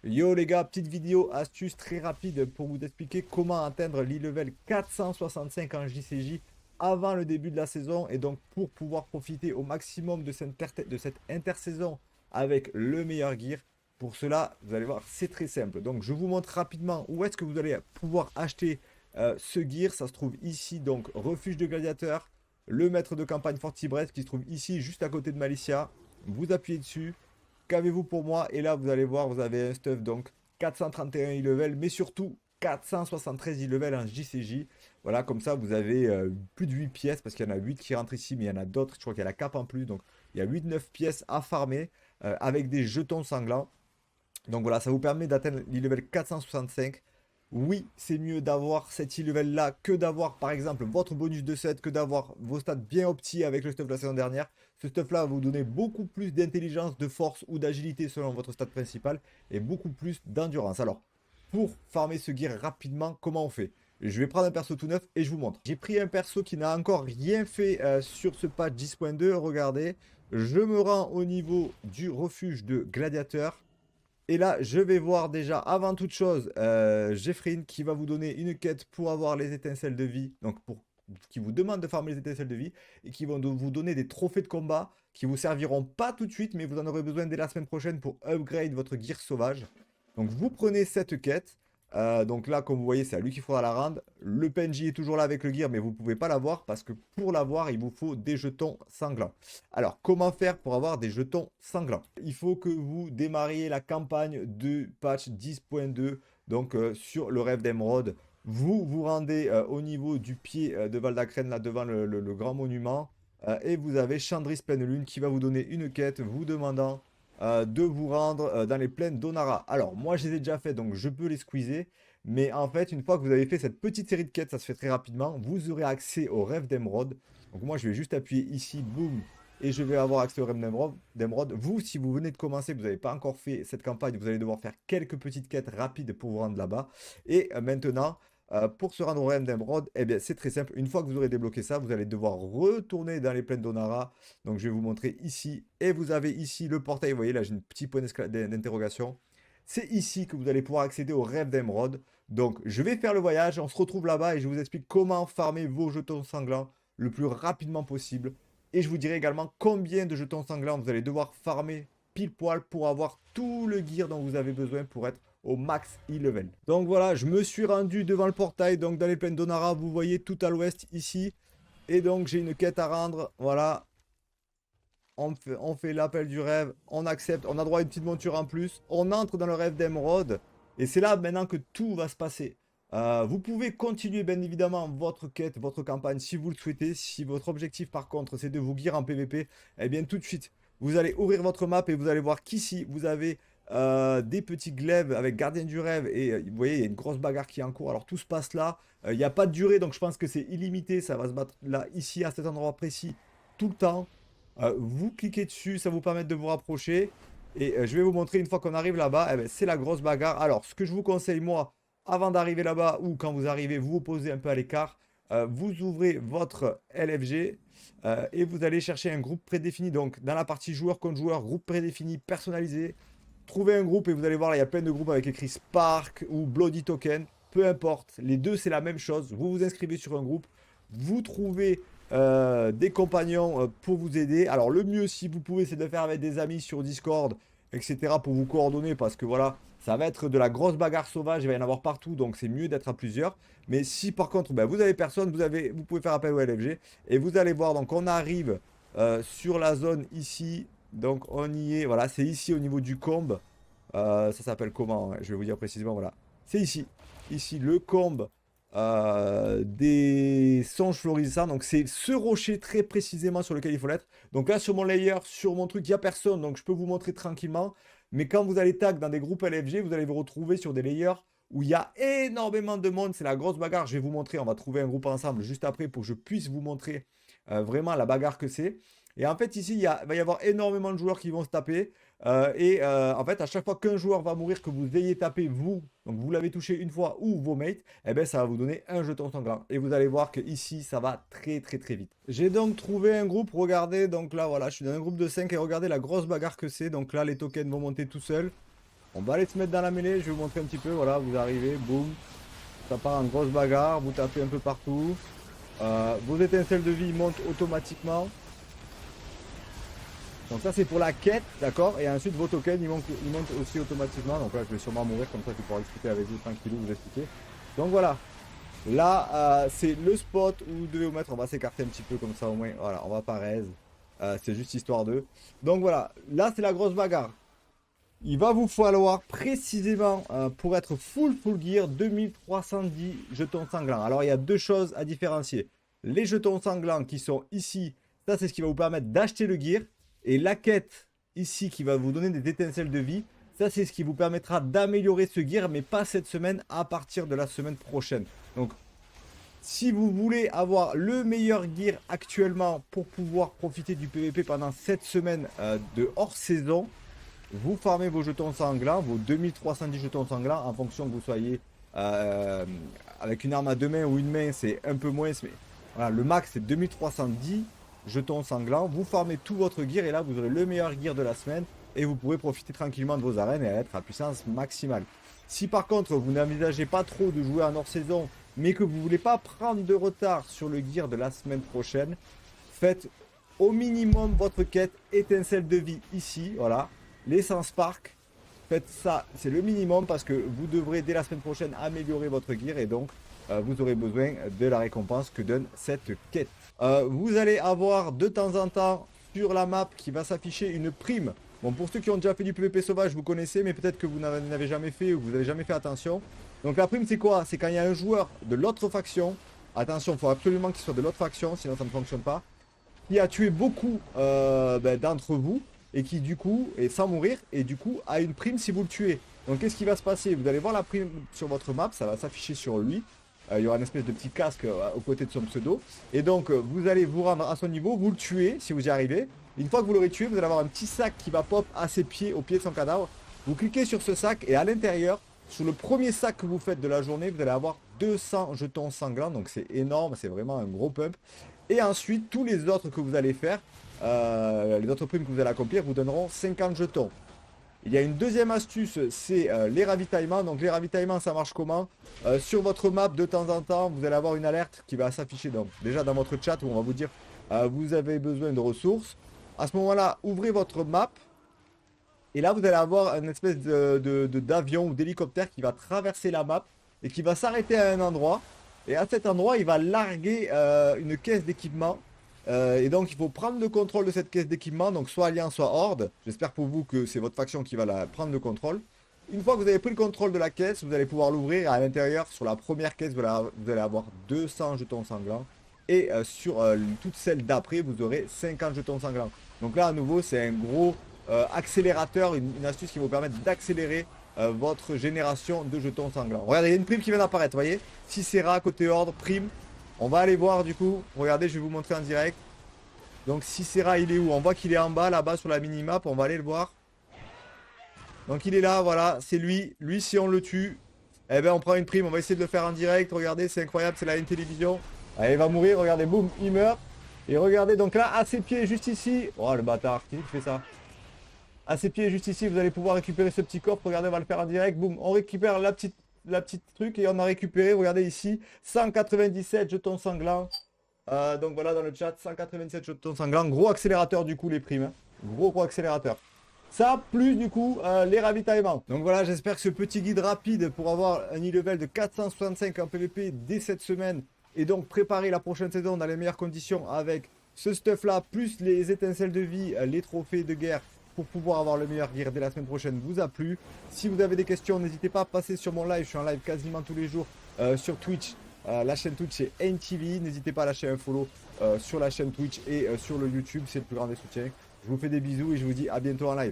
Yo les gars, petite vidéo astuce très rapide pour vous expliquer comment atteindre l'e-level 465 en JCJ avant le début de la saison et donc pour pouvoir profiter au maximum de cette intersaison avec le meilleur gear. Pour cela, vous allez voir, c'est très simple. Donc je vous montre rapidement où est-ce que vous allez pouvoir acheter ce gear. Ça se trouve ici, donc refuge de gladiateurs, le maître de campagne Fortibrest qui se trouve ici juste à côté de Malicia. Vous appuyez dessus. Qu'avez-vous pour moi? Et là, vous allez voir, vous avez un stuff donc 431 e-level, mais surtout 473 e-level en JCJ. Voilà, comme ça, vous avez plus de 8 pièces, parce qu'il y en a 8 qui rentrent ici, mais il y en a d'autres. Je crois qu'il y a la cape en plus, donc il y a 8-9 pièces à farmer avec des jetons sanglants. Donc voilà, ça vous permet d'atteindre l'e-level 465. Oui, c'est mieux d'avoir cet e-level là que d'avoir par exemple votre bonus de set, que d'avoir vos stats bien optis avec le stuff de la saison dernière. Ce stuff là va vous donner beaucoup plus d'intelligence, de force ou d'agilité selon votre stat principal et beaucoup plus d'endurance. Alors, pour farmer ce gear rapidement, comment on fait? Je vais prendre un perso tout neuf et je vous montre. J'ai pris un perso qui n'a encore rien fait sur ce patch 10.2. Regardez, je me rends au niveau du refuge de gladiateur. Et là, je vais voir déjà, avant toute chose, Jeffrey qui va vous donner une quête pour avoir les étincelles de vie. Donc, qui vous demande de farmer les étincelles de vie. Et qui vont vous donner des trophées de combat qui vous serviront pas tout de suite, mais vous en aurez besoin dès la semaine prochaine pour upgrade votre gear sauvage. Donc, vous prenez cette quête. Donc là, comme vous voyez, c'est à lui qu'il faudra la rendre. Le PNJ est toujours là avec le gear, mais vous ne pouvez pas l'avoir parce que pour l'avoir, il vous faut des jetons sanglants. Alors, comment faire pour avoir des jetons sanglants? Il faut que vous démarriez la campagne de patch 10.2, donc sur le rêve d'émeraude. Vous vous rendez au niveau du pied de Val d'Acrène, là devant le grand monument, et vous avez Chandris Pleine Lune qui va vous donner une quête vous demandant de vous rendre dans les plaines d'Onara. Alors, moi, je les ai déjà fait, donc je peux les squeezer. Mais en fait, une fois que vous avez fait cette petite série de quêtes, ça se fait très rapidement, vous aurez accès au rêve d'émeraude. Donc moi, je vais juste appuyer ici, boum, et je vais avoir accès au rêve d'émeraude. Vous, si vous venez de commencer, vous n'avez pas encore fait cette campagne, vous allez devoir faire quelques petites quêtes rapides pour vous rendre là-bas. Et maintenant, pour se rendre au rêve d'émeraude, eh bien, c'est très simple. Une fois que vous aurez débloqué ça, vous allez devoir retourner dans les plaines d'Onara. Donc je vais vous montrer ici. Et vous avez ici le portail. Vous voyez, là, j'ai une petite point d'interrogation. C'est ici que vous allez pouvoir accéder au rêve d'émeraude. Donc, je vais faire le voyage. On se retrouve là-bas et je vous explique comment farmer vos jetons sanglants le plus rapidement possible. Et je vous dirai également combien de jetons sanglants vous allez devoir farmer pile poil pour avoir tout le gear dont vous avez besoin pour être au max e-level. Donc voilà, je me suis rendu devant le portail, donc dans les plaines d'Onara, vous voyez tout à l'ouest ici. Et donc j'ai une quête à rendre, voilà, on fait l'appel du rêve, on accepte, on a droit à une petite monture en plus, on entre dans le rêve d'émeraude, et c'est là maintenant que tout va se passer. Vous pouvez continuer bien évidemment votre quête, votre campagne si vous le souhaitez. Si votre objectif par contre c'est de vous gear en PvP, eh bien tout de suite vous allez ouvrir votre map et vous allez voir qu'ici vous avez des petits glaives avec gardien du rêve et vous voyez il y a une grosse bagarre qui est en cours. Alors tout se passe là, il n'y a pas de durée donc je pense que c'est illimité, ça va se battre là ici à cet endroit précis tout le temps. Vous cliquez dessus, ça vous permet de vous rapprocher. Et je vais vous montrer une fois qu'on arrive là-bas, eh ben, c'est la grosse bagarre. Alors, ce que je vous conseille, moi, avant d'arriver là-bas ou quand vous arrivez, vous vous posez un peu à l'écart. Vous ouvrez votre LFG et vous allez chercher un groupe prédéfini. Donc, dans la partie joueur contre joueur, groupe prédéfini, personnalisé. Trouvez un groupe et vous allez voir, là, il y a plein de groupes avec écrit Spark ou Bloody Token. Peu importe, les deux, c'est la même chose. Vous vous inscrivez sur un groupe. Vous trouvez des compagnons pour vous aider. Alors le mieux si vous pouvez c'est de le faire avec des amis sur Discord, etc. pour vous coordonner parce que voilà, ça va être de la grosse bagarre sauvage, il va y en avoir partout donc c'est mieux d'être à plusieurs. Mais si par contre ben, vous avez personne, vous pouvez faire appel au LFG et vous allez voir donc on arrive sur la zone ici. Donc on y est, voilà, c'est ici au niveau du combe. Ça s'appelle comment, hein? Je vais vous dire précisément, voilà. C'est ici. Ici, le combe des songes florissants. Donc c'est ce rocher très précisément sur lequel il faut l'être. Donc là, sur mon layer, sur mon truc, il n'y a personne. Donc je peux vous montrer tranquillement. Mais quand vous allez tag dans des groupes LFG, vous allez vous retrouver sur des layers où il y a énormément de monde. C'est la grosse bagarre. Je vais vous montrer. On va trouver un groupe ensemble juste après pour que je puisse vous montrer vraiment la bagarre que c'est. Et en fait, ici, va y avoir énormément de joueurs qui vont se taper. En fait, à chaque fois qu'un joueur va mourir, que vous ayez tapé vous, donc vous l'avez touché une fois ou vos mates, eh ben, ça va vous donner un jeton sanglant. Et vous allez voir que ici, ça va très très très vite. J'ai donc trouvé un groupe, regardez, donc là voilà, je suis dans un groupe de 5 et regardez la grosse bagarre que c'est. Donc là, les tokens vont monter tout seuls. On va aller se mettre dans la mêlée, je vais vous montrer un petit peu, voilà, vous arrivez, boum, ça part en grosse bagarre, vous tapez un peu partout. Vos étincelles de vie montent automatiquement. Donc ça c'est pour la quête, d'accord. Et ensuite vos tokens ils montent aussi automatiquement. Donc là je vais sûrement mourir, comme ça tu pourras discuter avec vous tranquillou, vous expliquer. Donc voilà. Là c'est le spot où vous devez vous mettre. On va s'écarter un petit peu comme ça au moins. Voilà, on va pas raise. C'est juste histoire d'eux. Donc voilà, là c'est la grosse bagarre. Il va vous falloir précisément pour être full gear 2310 jetons sanglants. Alors il y a deux choses à différencier. Les jetons sanglants qui sont ici, ça c'est ce qui va vous permettre d'acheter le gear. Et la quête ici qui va vous donner des étincelles de vie, ça c'est ce qui vous permettra d'améliorer ce gear, mais pas cette semaine, à partir de la semaine prochaine. Donc si vous voulez avoir le meilleur gear actuellement pour pouvoir profiter du PVP pendant cette semaine de hors saison, vous farmez vos jetons sanglants, vos 2310 jetons sanglants, en fonction que vous soyez avec une arme à deux mains ou une main, c'est un peu moins. Mais voilà, le max c'est 2310 jetons sanglants. Vous farmez tout votre gear et là vous aurez le meilleur gear de la semaine et vous pourrez profiter tranquillement de vos arènes et être à puissance maximale. Si par contre vous n'envisagez pas trop de jouer en hors saison, mais que vous ne voulez pas prendre de retard sur le gear de la semaine prochaine, faites au minimum votre quête étincelle de vie ici, voilà. Les 100 spark, faites ça, c'est le minimum parce que vous devrez dès la semaine prochaine améliorer votre gear et donc vous aurez besoin de la récompense que donne cette quête. Vous allez avoir de temps en temps sur la map qui va s'afficher une prime. Bon, pour ceux qui ont déjà fait du PvP sauvage, vous connaissez, mais peut-être que vous n'avez jamais fait ou que vous n'avez jamais fait attention. Donc la prime c'est quoi? C'est quand il y a un joueur de l'autre faction, attention, il faut absolument qu'il soit de l'autre faction, sinon ça ne fonctionne pas, qui a tué beaucoup d'entre vous et qui du coup est sans mourir et du coup a une prime si vous le tuez. Donc qu'est-ce qui va se passer? Vous allez voir la prime sur votre map, ça va s'afficher sur lui. Il y aura une espèce de petit casque aux côtés de son pseudo. Et donc vous allez vous rendre à son niveau, vous le tuez si vous y arrivez. Une fois que vous l'aurez tué, vous allez avoir un petit sac qui va pop à ses pieds, au pied de son cadavre. Vous cliquez sur ce sac et à l'intérieur, sur le premier sac que vous faites de la journée, vous allez avoir 200 jetons sanglants. Donc c'est énorme, c'est vraiment un gros pump. Et ensuite, tous les autres que vous allez faire, les autres primes que vous allez accomplir, vous donneront 50 jetons. Il y a une deuxième astuce, c'est les ravitaillements. Donc les ravitaillements, ça marche comment? Sur votre map, de temps en temps, vous allez avoir une alerte qui va s'afficher déjà dans votre chat où on va vous dire vous avez besoin de ressources. À ce moment-là, ouvrez votre map. Et là, vous allez avoir une espèce d'avion ou d'hélicoptère qui va traverser la map et qui va s'arrêter à un endroit. Et à cet endroit, il va larguer une caisse d'équipement. Et donc, il faut prendre le contrôle de cette caisse d'équipement. Donc, soit Alliance, soit Horde. J'espère pour vous que c'est votre faction qui va prendre le contrôle. Une fois que vous avez pris le contrôle de la caisse, vous allez pouvoir l'ouvrir. Et à l'intérieur, sur la première caisse, vous allez avoir 200 jetons sanglants. Et sur toutes celles d'après, vous aurez 50 jetons sanglants. Donc là, à nouveau, c'est un gros accélérateur, une astuce qui va vous permettre d'accélérer votre génération de jetons sanglants. Regardez, il y a une prime qui vient d'apparaître, vous voyez? Cicera, côté Horde, prime. On va aller voir du coup. Regardez, je vais vous montrer en direct. Donc Cicera, il est où? On voit qu'il est en bas, là-bas sur la minimap. On va aller le voir. Donc il est là, voilà, c'est lui. Lui, si on le tue, eh ben on prend une prime. On va essayer de le faire en direct. Regardez, c'est incroyable, c'est la télévision. Allez, il va mourir, regardez, boum, il meurt. Et regardez, donc là, à ses pieds, juste ici. Oh, le bâtard, qui fait ça? À ses pieds, juste ici, vous allez pouvoir récupérer ce petit coffre. Regardez, on va le faire en direct. Boum, on récupère la petite truc et on a récupéré, regardez ici, 197 jetons sanglants. Donc voilà dans le chat, 197 jetons sanglants. Gros accélérateur du coup les primes. Hein. Gros accélérateur. Ça, plus du coup les ravitaillements. Donc voilà, j'espère que ce petit guide rapide pour avoir un e-level de 465 en PVP dès cette semaine et donc préparer la prochaine saison dans les meilleures conditions avec ce stuff là, plus les étincelles de vie, les trophées de guerre pour pouvoir avoir le meilleur gear dès la semaine prochaine vous a plu. Si vous avez des questions, n'hésitez pas à passer sur mon live. Je suis en live quasiment tous les jours sur Twitch. La chaîne Twitch c'est NTV. N'hésitez pas à lâcher un follow sur la chaîne Twitch et sur le YouTube. C'est le plus grand des soutiens. Je vous fais des bisous et je vous dis à bientôt en live.